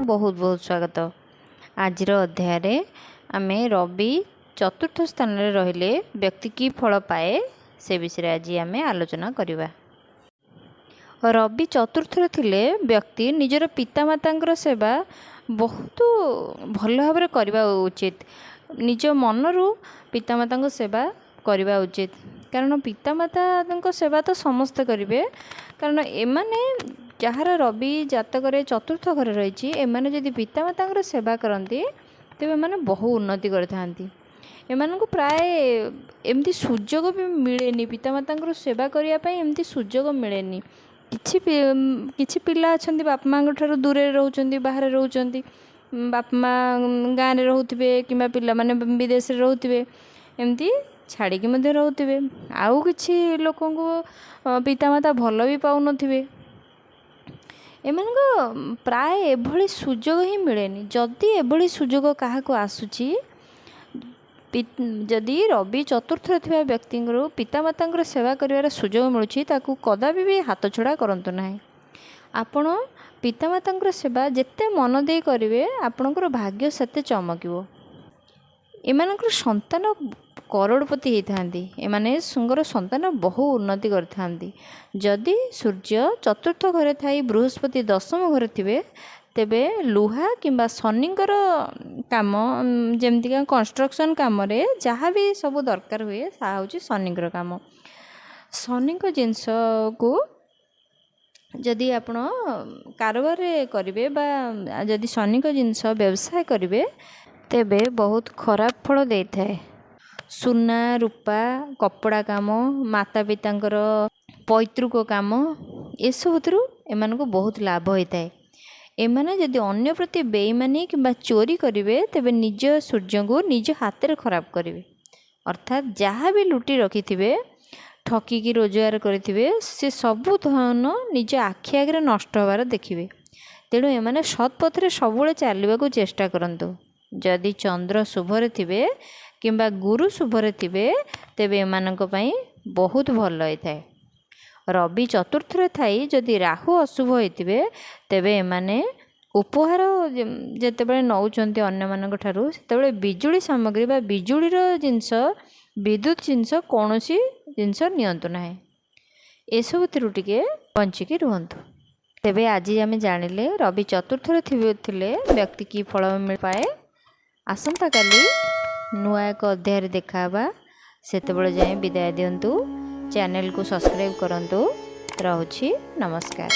बहुत बहुत स्वागत। आज अध्याय आम रवि चतुर्थ स्थान में रहिले व्यक्ति की फल पाए से विषय आज आम आलोचना करवा। रवि चतुर्थ थिले व्यक्ति निजर पितामाता सेवा बहुत भल भाव करवा उचित। निज मनरू पितामाता सेवा करवा उचित, कारण पितामाता सेवा तो समस्ते करेंगे। कारण एमाने जार रवि जातक चतुर्थ घर रही एमाने जदि पितामाता सेवा करती तेज एमाने बहु उन्नति करती। प्राय एमती सुजोग भी मिलेनी, पितामाता सेवा करने एमती सुजोग मिलेनी। किछि पिला अछंती बापा माँ ठारू दूर रोचंती, बाहर रोचंती, बापा माँ गाँव में रोथे कि पिला माने विदेश में रोथे, एमती छाड़ी रोथे। आउ किछि लोक पितामाता भल भी पाउन थे। एमान प्राय एभली सुजोग ही मिलेनी। जदि एभली सुजोग क्या आसूची, जदि रवि चतुर्थ थिबा व्यक्ति पितामाता सेवा करिवार सुजोग मिलुछि ताकू कदापि भी हाथ छड़ा करंतु नाही। आपण पितामाता सेवा जेते मन दे करिवे आपणकर भाग्य सेते चमकिवो। एमानकर संतान करोड़पति होती, एमाने सुंगर संतान बहु उन्नति करथांती। जदि सूर्य चतुर्थ घरे थाई बृहस्पति दशम घरे थिबे तेबे लुहा किंबा शनिकर काम जेमती कंस्ट्रक्शन काम रे जहाँ भी सब दरकार हुए सा हूँ शनिकर काम। शनिक जिनस को जदि आपण कारोबार करेंगे बा जदि शनिक जिनस व्यवसाय करेंगे तेबे बहुत खराब फल दे थाए। सुना रूपा कपड़ा काम, माता पितांकर पैतृक काम, ये सब एमान को बहुत लाभ होता है। एमाने जदि अन्य प्रति बेईमानी किंबा चोरी करेंगे तेबे निज सूर्य को निज हाथ में खराब करेंगे। अर्थात जहाँ भी लुटी रखि थे ठकिकी रोजगार करेंगे से सबू धन निज आखि आगे नष्ट होवार देखिए। तेणु एमाने सत्पथरे सबुले चलने चेष्टा करंतु। जदि चंद्र शुभरे थिबे किंबा गुरु शुभरे थिबे तेबे एमानक पई बहुत भल होता है। रवि चतुर्थ थाई जदि राहु अशुभ होइतिबे तेबे एमाने उपहार जेतेबेले नौचंती अन्य मानक ठारू सेतेबेले बिजुली सामग्री बा बिजुलीर जिनस विद्युत जिनस कौनसी जिनस नियंतु नाही। एसबु थिरु टिके बंचिकी रुहंतु। तेबे आज आम जानिले रवि चतुर्थ थिले व्यक्ति की फल मिल पाए। आसंता काली नुआ एक अध्याय देखा सेतेबेले जाए विदाय दियंतु। चैनल को सब्सक्राइब करंतु। रहुछि नमस्कार।